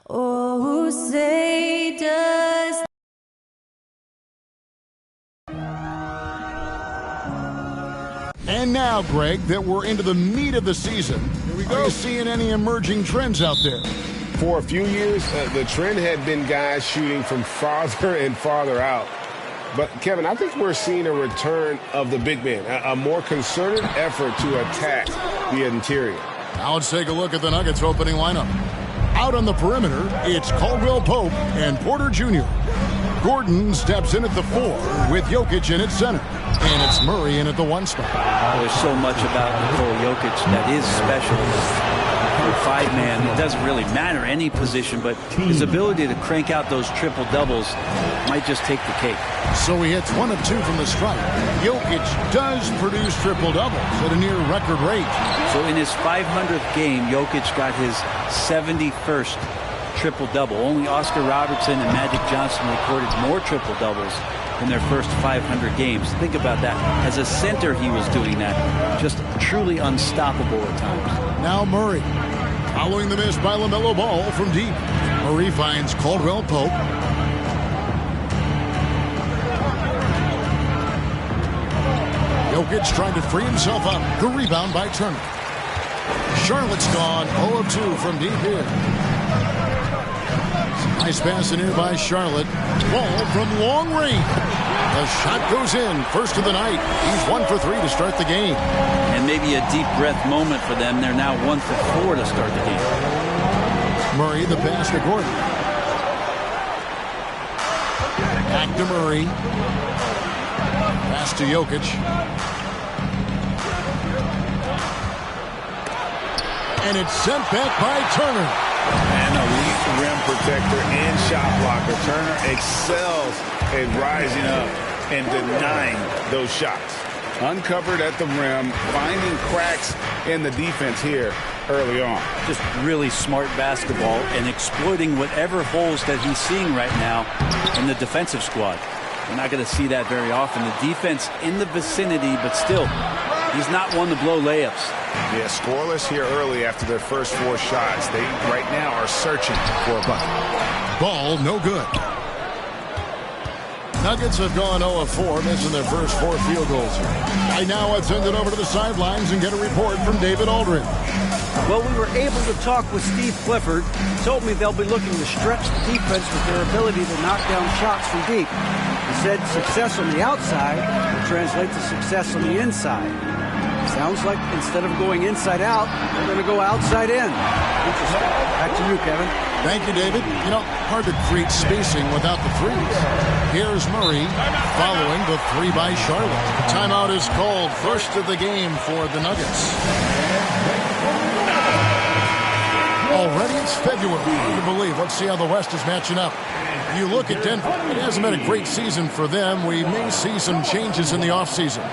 Oh, say does. And now, Greg, that we're into the meat of the season, here we go. Are you seeing any emerging trends out there? For a few years, the trend had been guys shooting from farther and farther out. But, Kevin, I think we're seeing a return of the big man, a more concerted effort to attack the interior. Now let's take a look at the Nuggets opening lineup. Out on the perimeter, it's Caldwell Pope and Porter Jr. Gordon steps in at the 4 with Jokic in at center. And it's Murray in at the 1 spot. There's so much about Nikola Jokic that is special. For a 5-man, it doesn't really matter any position, but his ability to crank out those triple doubles might just take the cake. So he hits 1 of 2 from the stripe. Jokic does produce triple doubles at a near record rate. So in his 500th game, Jokic got his 71st triple-double. Only Oscar Robertson and Magic Johnson recorded more triple-doubles in their first 500 games. Think about that. As a center, he was doing that. Just truly unstoppable at times. Now Murray. Following the miss by LaMelo Ball from deep. Murray finds Caldwell Pope. Jokic trying to free himself up. The rebound by Turner. Charlotte's gone 0 of 2 from deep here. Nice pass in here by Charlotte. Ball from long range. The shot goes in. First of the night. He's 1 for 3 to start the game. And maybe a deep breath moment for them. They're now 1 for 4 to start the game. Murray, the pass to Gordon. Back to Murray. Pass to Jokic. And it's sent back by Turner. An elite rim protector and shot blocker. Turner excels at rising up and denying those shots. Uncovered at the rim, finding cracks in the defense here early on. Just really smart basketball and exploiting whatever holes that he's seeing right now in the defensive squad. We're not going to see that very often. The defense in the vicinity, but still, he's not one to blow layups. Yeah, scoreless here early after their first 4 shots. They right now are searching for a bucket. Ball no good. Nuggets have gone 0 of 4, missing their first 4 field goals. Right now, let's send it over to the sidelines and get a report from David Aldridge. Well, we were able to talk with Steve Clifford. He told me they'll be looking to stretch the defense with their ability to knock down shots from deep. He said success on the outside will translate to success on the inside. Sounds like instead of going inside out, they're going to go outside in. Interesting. Back to you, Kevin. Thank you, David. You know, hard to create spacing without the threes. Here's Murray following the 3 by Charlotte. Timeout is called. First of the game for the Nuggets. Already it's February. Hard to believe. Let's see how the West is matching up. You look at Denver. It hasn't been a great season for them. We may see some changes in the offseason.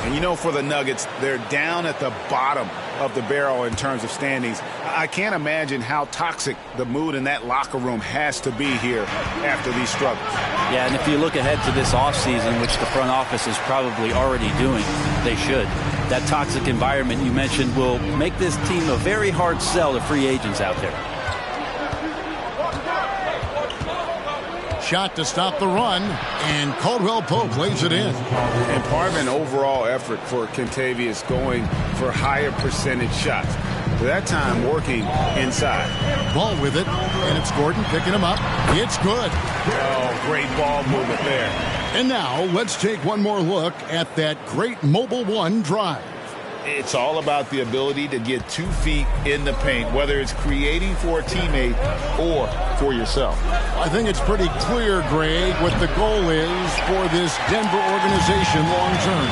And you know, for the Nuggets, they're down at the bottom of the barrel in terms of standings. I can't imagine how toxic the mood in that locker room has to be here after these struggles. Yeah, and if you look ahead to this offseason, which the front office is probably already doing, they should. That toxic environment you mentioned will make this team a very hard sell to free agents out there. Shot to stop the run, and Caldwell Pope lays it in. And part of an overall effort for Kentavious going for higher percentage shots. That time working inside. Ball with it, and it's Gordon picking him up. It's good. Oh, great ball movement there. And now let's take one more look at that great Mobile One drive. It's all about the ability to get 2 feet in the paint, whether it's creating for a teammate or for yourself. I think it's pretty clear, Greg, what the goal is for this Denver organization long term.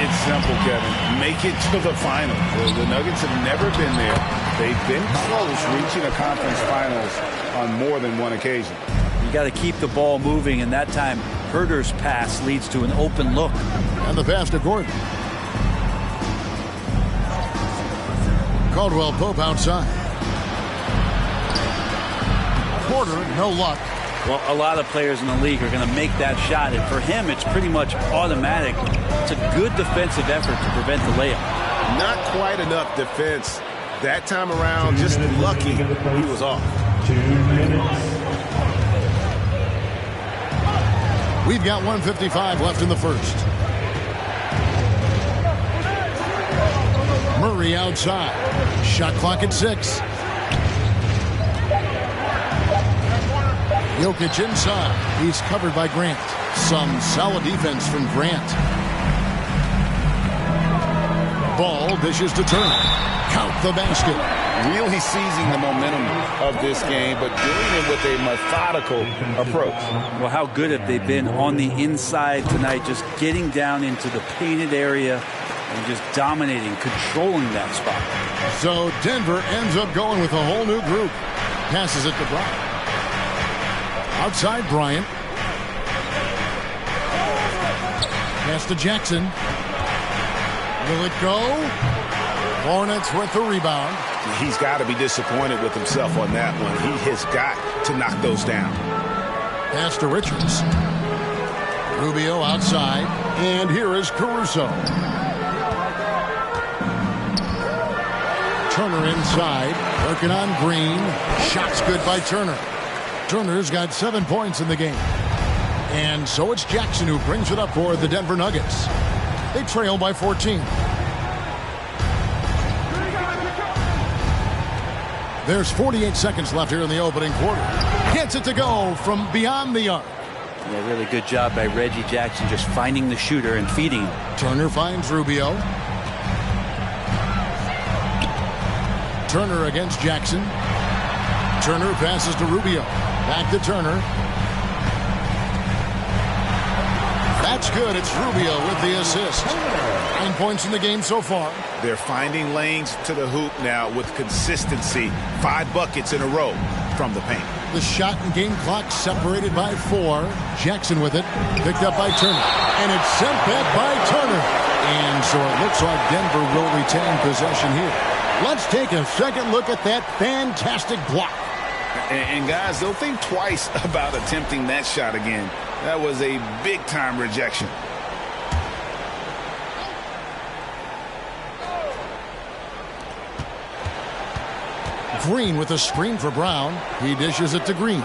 It's simple, Kevin. Make it to the finals. The Nuggets have never been there. They've been close reaching a conference finals on more than one occasion. You got to keep the ball moving, and that time Herder's pass leads to an open look. And the pass to Gordon. Caldwell Pope outside. Porter, no luck. Well, a lot of players in the league are going to make that shot, and for him, it's pretty much automatic. It's a good defensive effort to prevent the layup. Not quite enough defense that time around. Just lucky he was off. We've got 1:55 left in the first. Murray outside. Shot clock at 6. Jokic inside. He's covered by Grant. Some solid defense from Grant. Ball dishes to Turner. Count the basket. Really seizing the momentum of this game, but doing it with a methodical approach. Well, how good have they been on the inside tonight, just getting down into the painted area and just dominating, controlling that spot. So Denver ends up going with a whole new group. Passes it to Bryant. Outside Bryant. Pass to Jackson. Will it go? Hornets with the rebound. He's got to be disappointed with himself on that one. He has got to knock those down. Pass to Richards. Rubio outside. And here is Caruso. Turner inside. Working on Green. Shots good by Turner. Turner's got 7 points in the game. And so it's Jackson who brings it up for the Denver Nuggets. They trail by 14. There's 48 seconds left here in the opening quarter. Gets it to go from beyond the arc. Yeah, really good job by Reggie Jackson just finding the shooter and feeding him. Turner finds Rubio. Turner against Jackson. Turner passes to Rubio. Back to Turner. That's good. It's Rubio with the assist. 9 points in the game so far. They're finding lanes to the hoop now with consistency. 5 buckets in a row from the paint. The shot and game clock separated by 4. Jackson with it. Picked up by Turner. And it's sent back by Turner. And so it looks like Denver will retain possession here. Let's take a second look at that fantastic block. And guys, they'll think twice about attempting that shot again. That was a big-time rejection. Green with a screen for Brown. He dishes it to Green.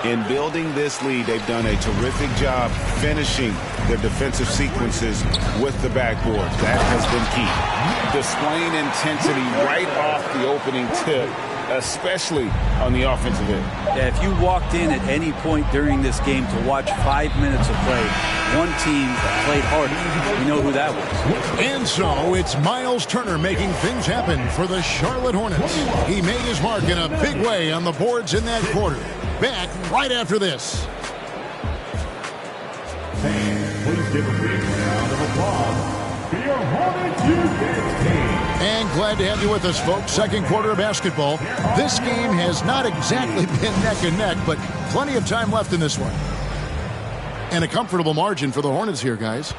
In building this lead, they've done a terrific job finishing their defensive sequences with the backboard. That has been key. Displaying intensity right off the opening tip, especially on the offensive end. Yeah, if you walked in at any point during this game to watch 5 minutes of play, one team played harder. We know who that was. And so it's Miles Turner making things happen for the Charlotte Hornets. He made his mark in a big way on the boards in that quarter. Back right after this. Fans, please give a big round of applause for your Hornets Youth team. And glad to have you with us, folks. Second quarter of basketball. This game has not exactly been neck and neck, but plenty of time left in this one. And a comfortable margin for the Hornets here, guys.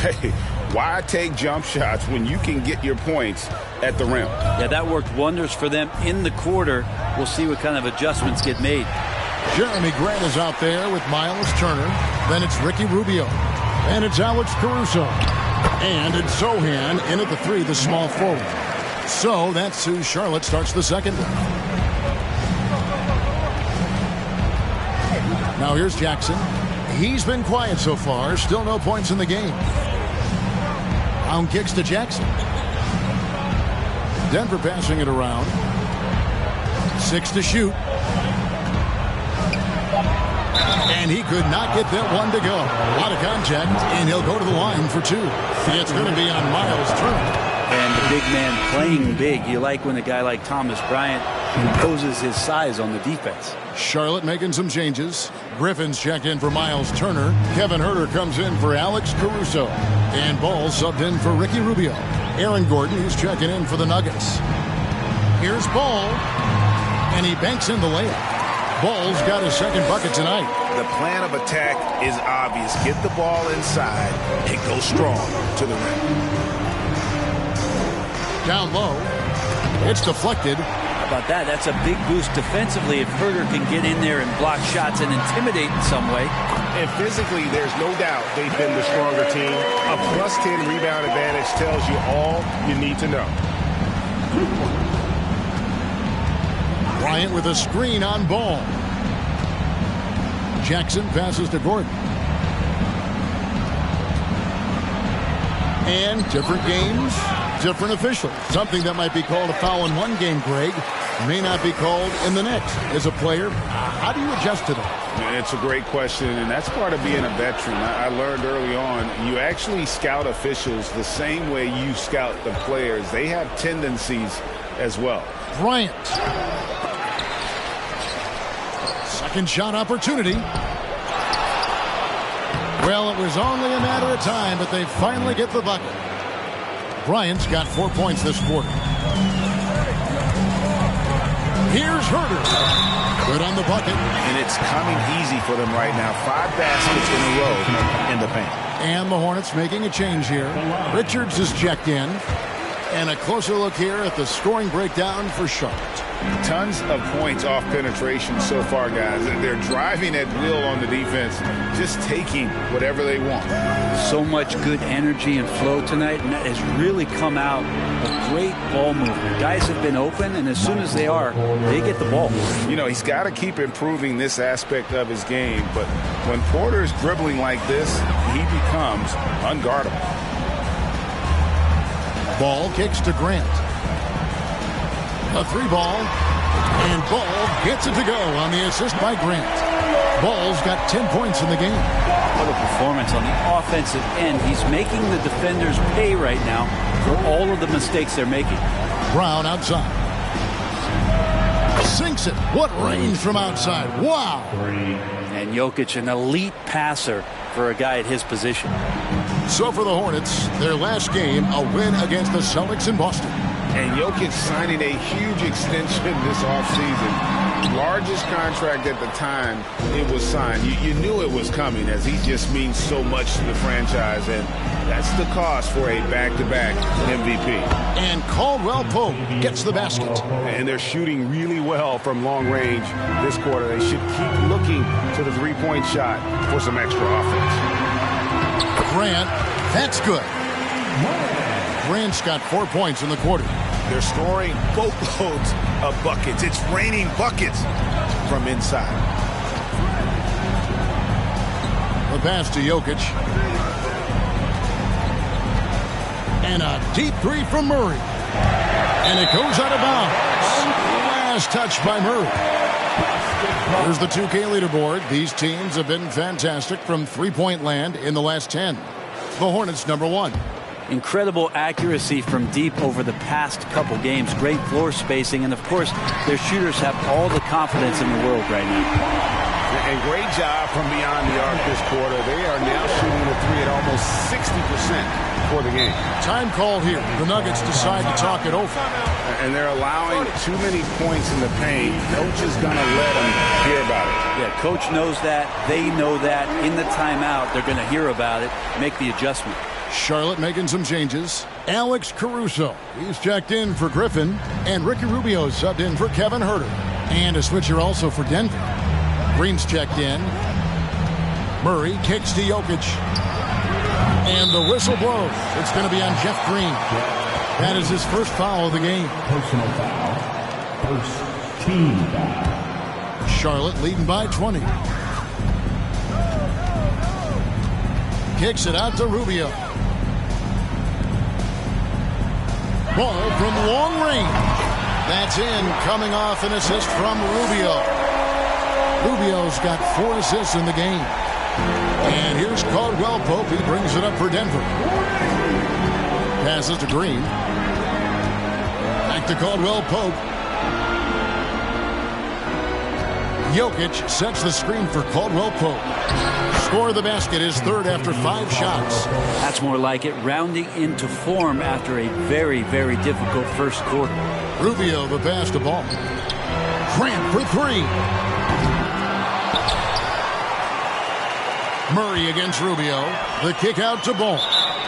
Hey, why take jump shots when you can get your points at the rim? Yeah, that worked wonders for them in the quarter. We'll see what kind of adjustments get made. Jeremy Grant is out there with Miles Turner. Then it's Ricky Rubio. And it's Alex Caruso. And it's Zohan in at the 3, the small forward. So that's who Charlotte starts the second. Now here's Jackson. He's been quiet so far. Still no points in the game. Pound kicks to Jackson. Denver passing it around. 6 to shoot. And he could not get that one to go. A lot of contact, and he'll go to the line for 2. It's going to be on Miles Turner. And the big man playing big. You like when a guy like Thomas Bryant imposes his size on the defense. Charlotte making some changes. Griffin's checked in for Miles Turner. Kevin Huerter comes in for Alex Caruso. And Ball subbed in for Ricky Rubio. Aaron Gordon, who's checking in for the Nuggets. Here's Ball. And he banks in the layup. Ball's got his second bucket tonight. The plan of attack is obvious. Get the ball inside and go strong to the rim. Down low. It's deflected. How about that? That's a big boost defensively if Huerter can get in there and block shots and intimidate in some way. And physically, there's no doubt they've been the stronger team. A plus 10 rebound advantage tells you all you need to know. Bryant with a screen on Ball. Jackson passes to Gordon. And different games, different officials. Something that might be called a foul in one game, Greg, may not be called in the next. As a player, how do you adjust to that? It's a great question, and that's part of being a veteran. I learned early on, you actually scout officials the same way you scout the players. They have tendencies as well. Bryant. Second shot opportunity. Well, it was only a matter of time, but they finally get the bucket. Bryant's got 4 points this quarter. Here's Herter. Good on the bucket. And it's coming easy for them right now. 5 baskets in a row in the paint. And the Hornets making a change here. Richards is checked in. And a closer look here at the scoring breakdown for Charlotte. Tons of points off penetration so far, guys. They're driving at will on the defense, just taking whatever they want. So much good energy and flow tonight, and that has really come out of great ball movement. Guys have been open, and as soon as they are, they get the ball. You know, he's got to keep improving this aspect of his game, but when Porter's dribbling like this, he becomes unguardable. Ball kicks to Grant. A 3-ball, and Ball gets it to go on the assist by Grant. Ball's got 10 points in the game. What a performance on the offensive end. He's making the defenders pay right now for all of the mistakes they're making. Brown outside. Sinks it. What range from outside. Wow. And Jokic, an elite passer for a guy at his position. So for the Hornets, their last game, a win against the Celtics in Boston. And Jokic signing a huge extension this offseason. Largest contract at the time it was signed. You knew it was coming, as he just means so much to the franchise. And that's the cost for a back-to-back MVP. And Caldwell Pope gets the basket. And they're shooting really well from long range this quarter. They should keep looking to the three-point shot for some extra offense. Grant, that's good. Grant's got 4 points in the quarter. They're scoring boatloads of buckets. It's raining buckets from inside. The pass to Jokic. And a deep three from Murray. And it goes out of bounds. Last touch by Murray. Here's the 2K leaderboard. These teams have been fantastic from three-point land in the last 10. The Hornets #1. Incredible accuracy from deep over the past couple games. Great floor spacing. And, of course, their shooters have all the confidence in the world right now. And great job from beyond the arc this quarter. They are now shooting the three at almost 60% for the game. Time called here. The Nuggets decide to talk it over. And they're allowing too many points in the paint. Coach is going to let them hear about it. Yeah, Coach knows that. They know that. In the timeout, they're going to hear about it, make the adjustment. Charlotte making some changes. Alex Caruso, he's checked in for Griffin. And Ricky Rubio subbed in for Kevin Herter. And a switcher also for Denver. Green's checked in. Murray kicks to Jokic. And the whistle blows. It's going to be on Jeff Green. That is his first foul of the game. Personal foul. First team foul. Charlotte leading by 20. Kicks it out to Rubio. Ball from long range. That's in, coming off an assist from Rubio. Rubio's got 4 assists in the game. And here's Caldwell Pope. He brings it up for Denver. Passes to Green. Back to Caldwell Pope. Jokic sets the screen for Caldwell Pope. Score the basket, his third after 5 shots. That's more like it, rounding into form after a very, very difficult first quarter. Rubio the pass to Ball. Grant for 3. Murray against Rubio. The kick out to Ball.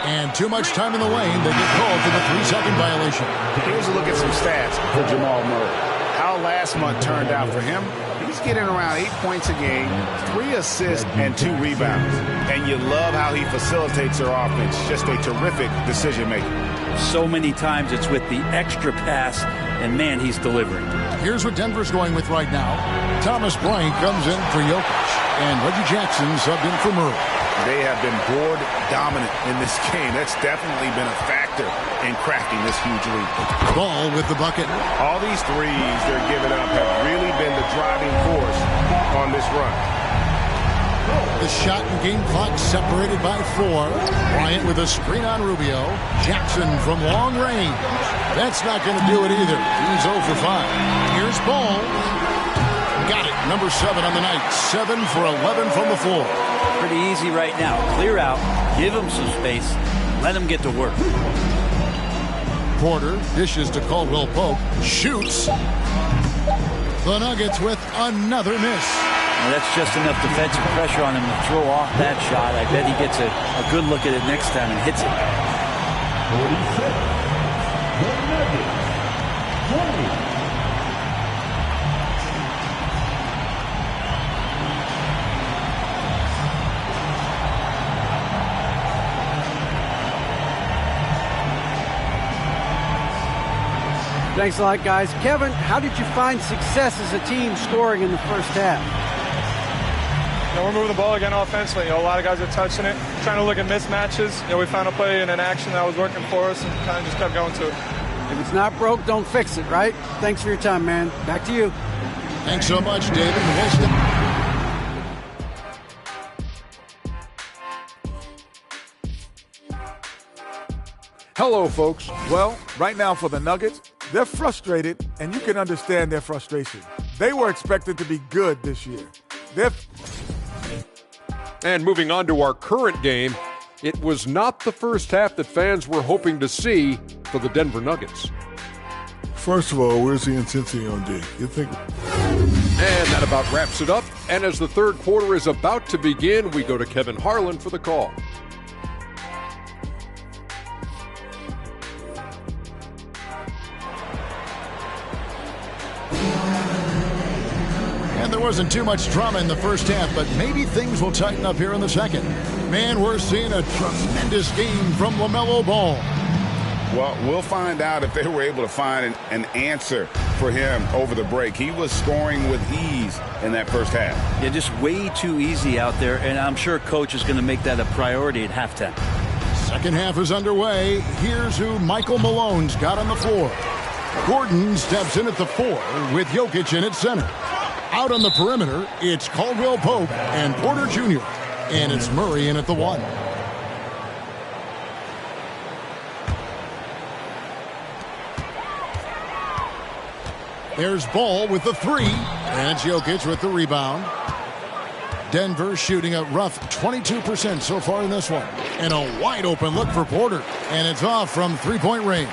And too much time in the lane. They get called for the 3-second violation. Here's a look at some stats for Jamal Murray. How last month turned out for him. He's getting around 8 points a game, 3 assists, and 2 rebounds. And you love how he facilitates their offense. Just a terrific decision maker. So many times it's with the extra pass and man, he's delivering. Here's what Denver's going with right now. Thomas Bryant comes in for Jokic, and Reggie Jackson subbed in for Murray. They have been board dominant in this game. That's definitely been a factor in cracking this huge lead. Ball with the bucket. All these threes they're giving up have really been the driving force on this run. The shot and game clock separated by 4. Bryant with a screen on Rubio. Jackson from long range. That's not going to do it either. He's 0 for 5. Here's Ball. Got it. Number 7 on the night. 7 for 11 from the floor. Pretty easy right now. Clear out, give him some space, let him get to work. Porter dishes to Caldwell Pope. Shoots. The Nuggets with another miss. Now that's just enough defensive pressure on him to throw off that shot. I bet he gets a good look at it next time and hits it. 46. The Nuggets. 20. Thanks a lot, guys. Kevin, how did you find success as a team scoring in the first half? We're moving the ball again offensively. A lot of guys are touching it, trying to look at mismatches. We found a play in an action that was working for us and kind of just kept going to it. If it's not broke, don't fix it, right? Thanks for your time, man. Back to you. Thanks so much, David. Hello, folks. Well, right now for the Nuggets, they're frustrated, and you can understand their frustration. They were expected to be good this year. And moving on to our current game, it was not the first half that fans were hoping to see for the Denver Nuggets. First of all, where's the intensity on D? You think? And that about wraps it up. And as the third quarter is about to begin, we go to Kevin Harlan for the call. And there wasn't too much drama in the first half, but maybe things will tighten up here in the second. Man, we're seeing a tremendous game from LaMelo Ball. Well, we'll find out if they were able to find an answer for him over the break. He was scoring with ease in that first half. Yeah, just way too easy out there, and I'm sure Coach is going to make that a priority at halftime. Second half is underway. Here's who Michael Malone's got on the floor. Gordon steps in at the 4 with Jokic in at center. Out on the perimeter, it's Caldwell Pope and Porter Jr. And it's Murray in at the 1. There's Ball with the 3. And it's Jokic with the rebound. Denver shooting a rough 22% so far in this one. And a wide open look for Porter. And it's off from three-point range.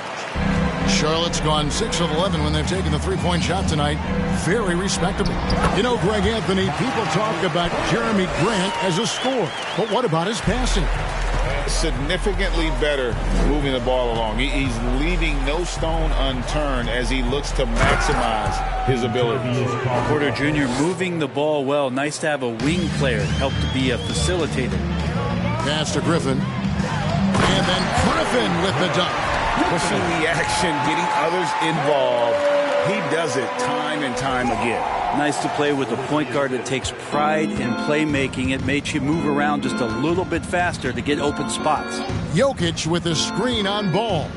Charlotte's gone 6 of 11 when they've taken the three-point shot tonight. Very respectable. You know, Greg Anthony, people talk about Jeremy Grant as a scorer. But what about his passing? Significantly better moving the ball along. He's leaving no stone unturned as he looks to maximize his abilities. Porter Jr. moving the ball well. Nice to have a wing player help to be a facilitator. Pass to Griffin. And then Griffin with the dunk. Pushing the action, getting others involved. He does it time and time again. Nice to play with a point guard that takes pride in playmaking. It makes you move around just a little bit faster to get open spots. Jokic with a screen on Ball.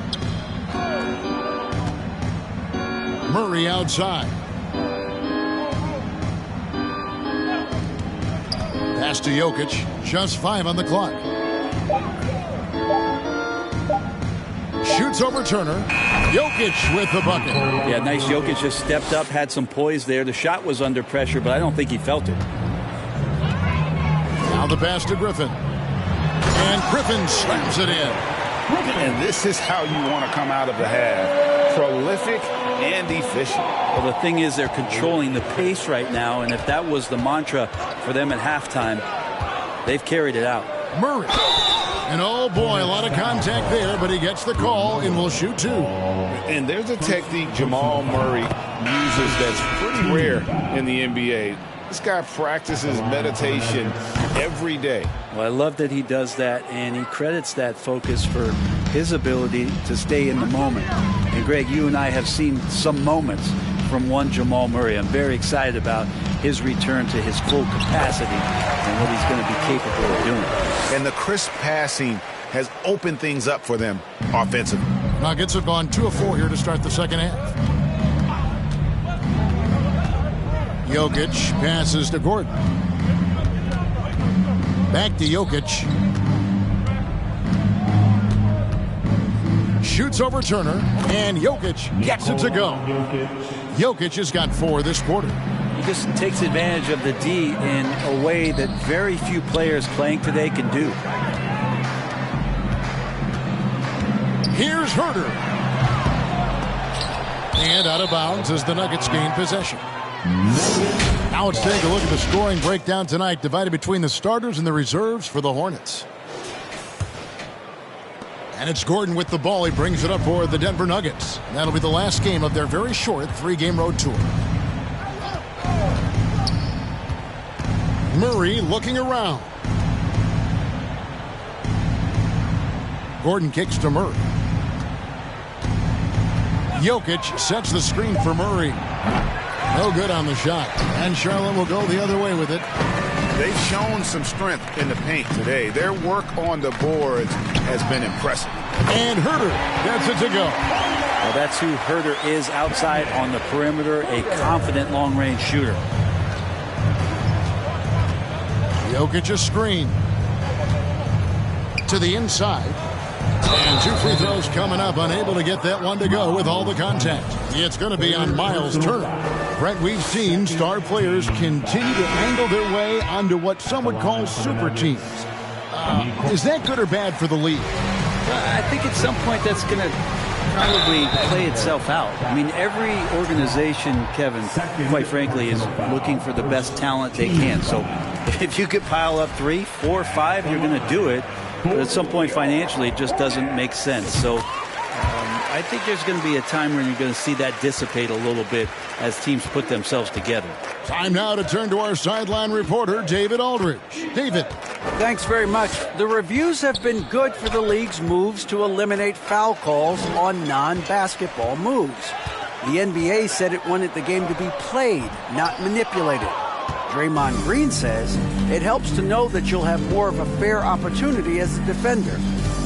Murray outside. Pass to Jokic. Just 5 on the clock. Shoots over Turner. Jokic with the bucket. Yeah, nice. Jokic just stepped up, had some poise there. The shot was under pressure, but I don't think he felt it. Now the pass to Griffin. And Griffin slams it in. And this is how you want to come out of the half. Prolific and efficient. Well, the thing is they're controlling the pace right now, and if that was the mantra for them at halftime, they've carried it out. Murray. And oh boy, a lot of contact there, but he gets the call and will shoot 2. And there's a technique Jamal Murray uses that's pretty rare in the NBA. This guy practices meditation every day. Well, I love that he does that, and he credits that focus for his ability to stay in the moment. And Greg, you and I have seen some moments from one Jamal Murray. I'm very excited about his return to his full capacity and what he's going to be capable of doing. And the crisp passing has opened things up for them offensively. Nuggets have gone 2 of 4 here to start the second half. Jokic passes to Gordon. Back to Jokic. Shoots over Turner, and Jokic gets it to go. Jokic has got 4 this quarter. He just takes advantage of the D in a way that very few players playing today can do. Here's Herter. And out of bounds as the Nuggets gain possession. Now let's take a look at the scoring breakdown tonight, divided between the starters and the reserves for the Hornets. And it's Gordon with the ball. He brings it up for the Denver Nuggets. That'll be the last game of their very short 3-game road tour. Murray looking around. Gordon kicks to Murray. Jokic sets the screen for Murray. No good on the shot. And Charlotte will go the other way with it. They've shown some strength in the paint today. Their work on the boards has been impressive. And Herter gets it to go. Well, that's who Herter is outside on the perimeter, a confident long-range shooter. Jokic a screen. To the inside. And 2 free throws coming up. Unable to get that one to go with all the contact. It's going to be on Miles Turner. Brent, we've seen star players continue to angle their way onto what some would call super teams. Is that good or bad for the league? I think at some point that's going to probably play itself out. I mean, every organization, Kevin, quite frankly, is looking for the best talent they can. So if you could pile up 3, 4, 5, you're going to do it. But at some point financially, it just doesn't make sense. So I think there's going to be a time when you're going to see that dissipate a little bit as teams put themselves together. Time now to turn to our sideline reporter, David Aldridge. David. Thanks very much. The reviews have been good for the league's moves to eliminate foul calls on non-basketball moves. The NBA said it wanted the game to be played, not manipulated. Draymond Green says it helps to know that you'll have more of a fair opportunity as a defender.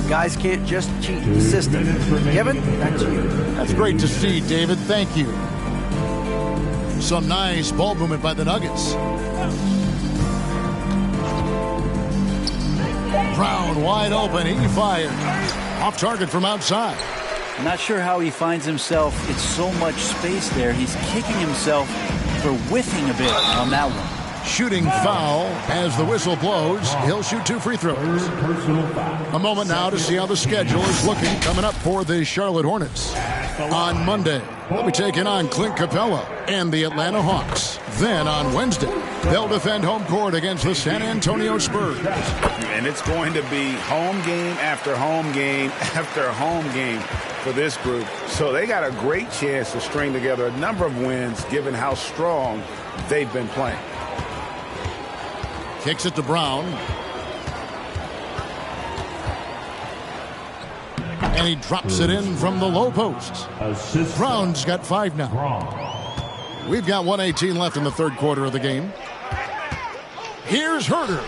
Guys can't just cheat the system. Kevin, back to you. That's great to see, David. Thank you. Some nice ball movement by the Nuggets. Brown wide open. He fires. Off target from outside. I'm not sure how he finds himself. It's so much space there. He's kicking himself for whiffing a bit on that one. Shooting foul as the whistle blows. He'll shoot 2 free throws. A moment now to see how the schedule is looking coming up for the Charlotte Hornets. On Monday, they'll be taking on Clint Capella and the Atlanta Hawks. Then on Wednesday, they'll defend home court against the San Antonio Spurs. And it's going to be home game after home game after home game for this group. So they got a great chance to string together a number of wins given how strong they've been playing. Kicks it to Brown. And he drops it in from the low post. Brown's got 5 now. We've got 1:18 left in the third quarter of the game. Here's Herter.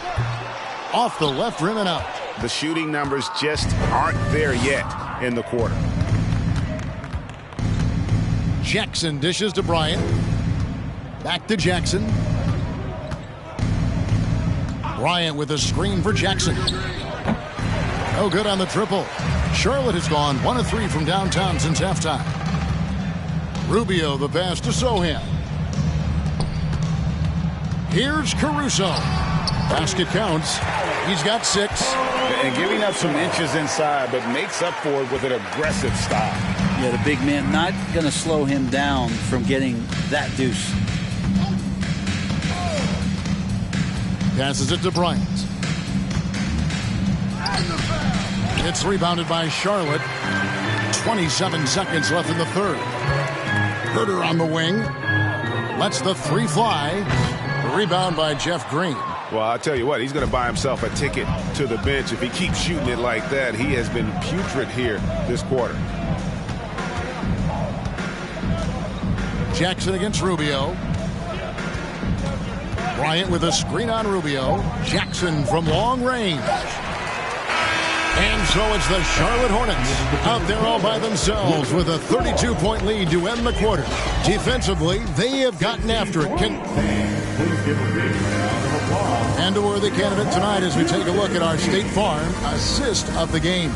Off the left rim and out. The shooting numbers just aren't there yet in the quarter. Jackson dishes to Bryant. Back to Jackson. Bryant with a screen for Jackson. No good on the triple. Charlotte has gone 1 of 3 from downtown since halftime. Rubio the pass to Sohan. Here's Caruso. Basket counts. He's got 6. And giving up some inches inside, but makes up for it with an aggressive style. Yeah, the big man not going to slow him down from getting that deuce. Passes it to Bryant. It's rebounded by Charlotte. 27 seconds left in the third. Herter on the wing. Lets the 3 fly. The rebound by Jeff Green. Well, I'll tell you what, he's going to buy himself a ticket to the bench. If he keeps shooting it like that, he has been putrid here this quarter. Jackson against Rubio. Bryant with a screen on Rubio. Jackson from long range. And so it's the Charlotte Hornets out there all by themselves with a 32-point lead to end the quarter. Defensively, they have gotten after it. And a worthy candidate tonight as we take a look at our State Farm assist of the game.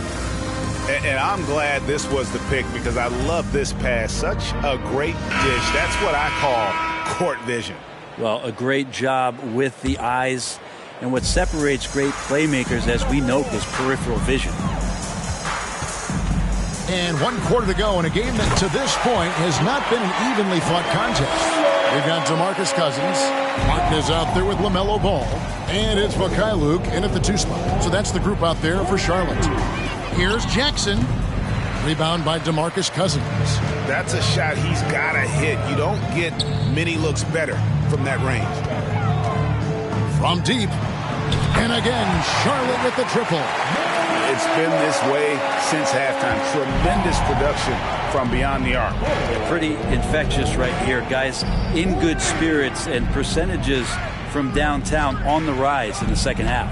And I'm glad this was the pick because I love this pass. Such a great dish. That's what I call court vision. Well, a great job with the eyes. And what separates great playmakers, as we note, is peripheral vision. And 1 quarter to go in a game that to this point has not been an evenly fought contest. We've got DeMarcus Cousins. Martin is out there with LaMelo Ball. And it's Mykhailiuk in at the 2 spot. So that's the group out there for Charlotte. Here's Jackson. Rebound by DeMarcus Cousins. That's a shot he's got to hit. You don't get many looks better from that range. From deep. And again, Charlotte with the triple. It's been this way since halftime. Tremendous production from beyond the arc. Pretty infectious right here. Guys in good spirits and percentages from downtown on the rise in the second half.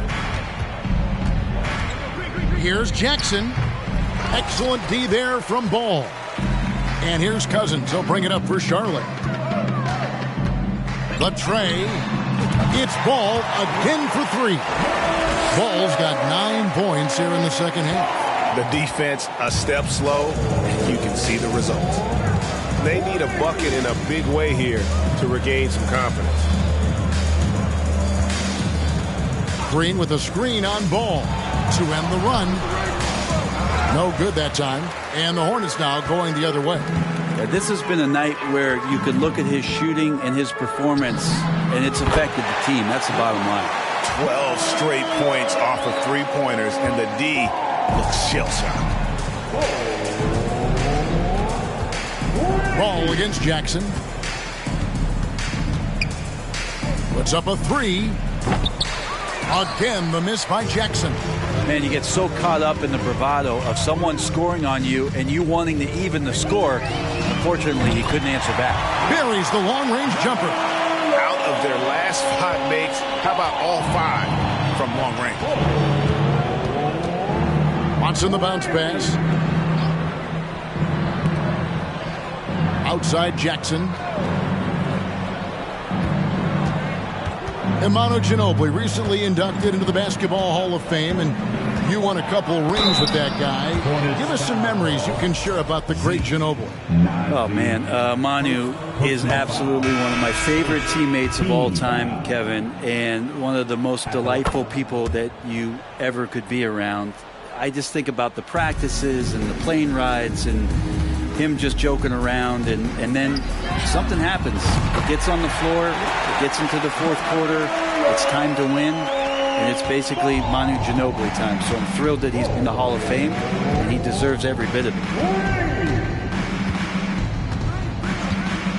Here's Jackson. Excellent D there from Ball. And here's Cousins. He'll bring it up for Charlotte. The tray. It's Ball again for 3. Ball's got 9 points here in the second half. The defense a step slow. You can see the results. They need a bucket in a big way here to regain some confidence. Green with a screen on Ball to end the run. No good that time. And the Hornets now going the other way. This has been a night where you could look at his shooting and his performance, and it's affected the team. That's the bottom line. 12 straight points off of 3-pointers, and the D looks shell-shocked. Ball against Jackson. Puts up a 3. Again, the miss by Jackson. Man, you get so caught up in the bravado of someone scoring on you and you wanting to even the score. Unfortunately, he couldn't answer back. Buries the long-range jumper. Out of their last 5 makes, how about all 5 from long range? Watson the bounce pass. Outside Jackson. Emmanuel Ginobili, recently inducted into the Basketball Hall of Fame, and you won a couple rings with that guy. Give us some memories you can share about the great Ginobili. Oh, man. Manu is absolutely one of my favorite teammates of all time, Kevin, and one of the most delightful people that you ever could be around. I just think about the practices and the plane rides and him just joking around, and then something happens. It gets on the floor, it gets into the 4th quarter, it's time to win, and it's basically Manu Ginobili time. So I'm thrilled that he's in the Hall of Fame, and he deserves every bit of it.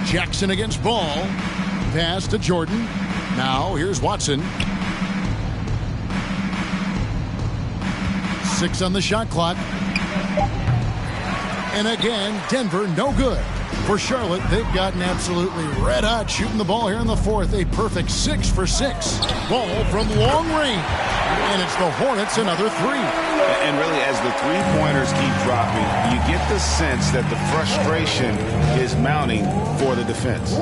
Jackson against Ball. Pass to Jordan. Now here's Watson. 6 on the shot clock. And again, Denver no good. For Charlotte, they've gotten absolutely red hot shooting the ball here in the 4th. A perfect 6 for 6. Ball from long range. And it's the Hornets another 3. And really, as the 3-pointers keep dropping, you get the sense that the frustration is mounting for the defense.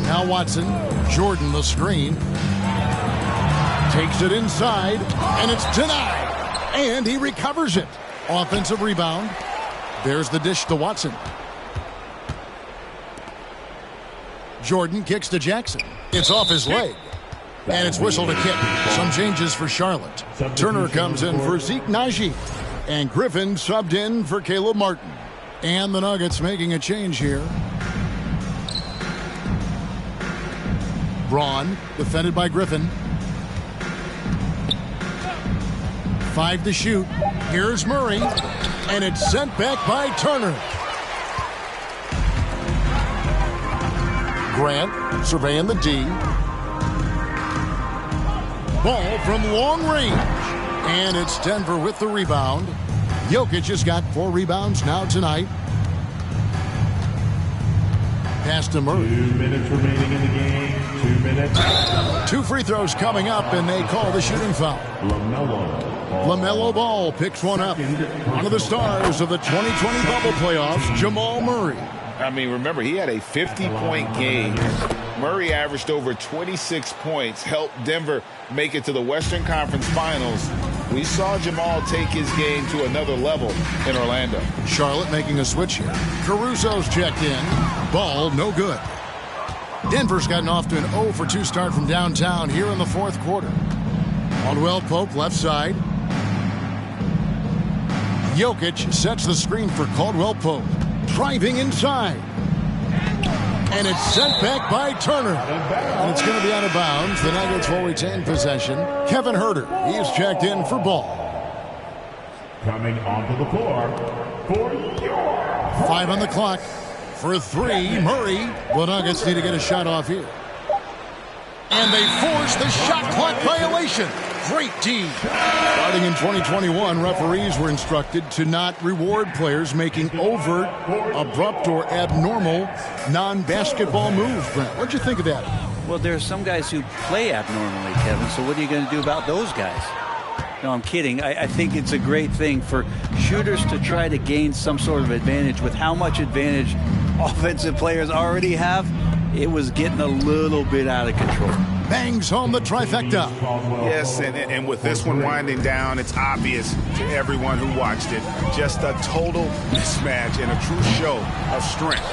Now Watson, Jordan the screen. Takes it inside, and it's denied. And he recovers it. Offensive rebound. There's the dish to Watson. Jordan kicks to Jackson. It's off his leg. And it's whistled a kick. Some changes for Charlotte. Turner comes in for Zeke Naji. And Griffin subbed in for Caleb Martin. And the Nuggets making a change here. Braun, defended by Griffin. 5 to shoot. Here's Murray. And it's sent back by Turner. Grant surveying the D. Ball from long range. And it's Denver with the rebound. Jokic has got 4 rebounds now tonight. Pass to Murray. 2 minutes remaining in the game. 2 minutes. 2 free throws coming up, and they call the shooting foul. LaMelo Ball picks one up. One of the stars of the 2020 bubble playoffs, Jamal Murray. I mean, remember, he had a 50-point game. Murray averaged over 26 points, helped Denver make it to the Western Conference Finals. We saw Jamal take his game to another level in Orlando. Charlotte making a switch here. Caruso's checked in. Ball, no good. Denver's gotten off to an 0-for-2 start from downtown here in the fourth quarter. Caldwell Pope, left side. Jokic sets the screen for Caldwell Pope. Driving inside. And it's sent back by Turner. And it's going to be out of bounds. The Nuggets will retain possession. Kevin Huerter, he's checked in for Ball. Coming onto the floor for your 5 on the clock. For 3, Murray. The Nuggets need to get a shot off here. And they force the shot clock violation. Great D. Starting in 2021, referees were instructed to not reward players making overt, abrupt, or abnormal non-basketball moves. Brent, what'd you think of that? Well, there are some guys who play abnormally, Kevin, so what are you going to do about those guys? No, I'm kidding. I think it's a great thing for shooters to try to gain some sort of advantage. With how much advantage offensive players already have, it was getting a little bit out of control. Bangs home the trifecta. Yes, and with this one winding down, it's obvious to everyone who watched it. Just a total mismatch and a true show of strength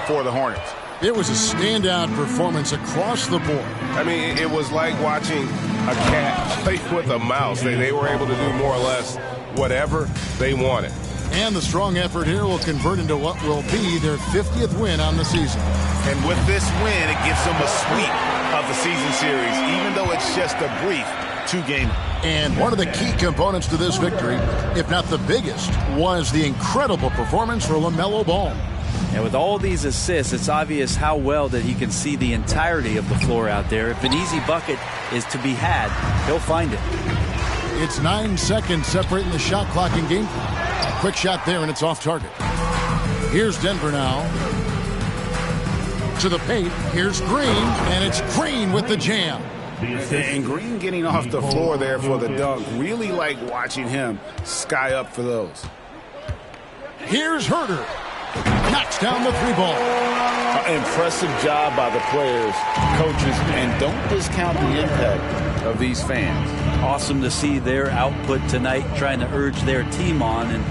for the Hornets. It was a standout performance across the board. I mean, it was like watching a cat play with a mouse. They were able to do more or less whatever they wanted. And the strong effort here will convert into what will be their 50th win on the season. And with this win, it gives them a sweep of the season series, even though it's just a brief 2-game. And one of the key components to this victory, if not the biggest, was the incredible performance for LaMelo Ball. And with all these assists, it's obvious how well that he can see the entirety of the floor out there. If an easy bucket is to be had, he'll find it. It's 9 seconds separating the shot clock and game clock. Quick shot there, and it's off target. Here's Denver now. To the paint. Here's Green, and it's Green with the jam. And Green getting off the floor there for the dunk. Really like watching him sky up for those. Here's Huerter. Knocks down the 3-ball. Impressive job by the players, coaches, and don't discount the impact of these fans. Awesome to see their output tonight, trying to urge their team on, and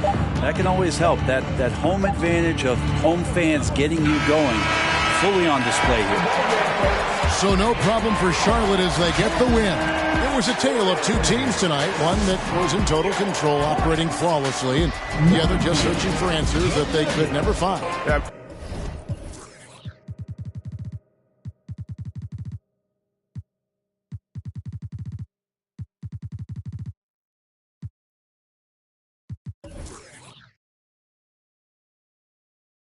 that can always help. That home advantage of home fans getting you going, fully on display here. So no problem for Charlotte as they get the win. It was a tale of 2 teams tonight, one that was in total control, operating flawlessly, and the other just searching for answers that they could never find.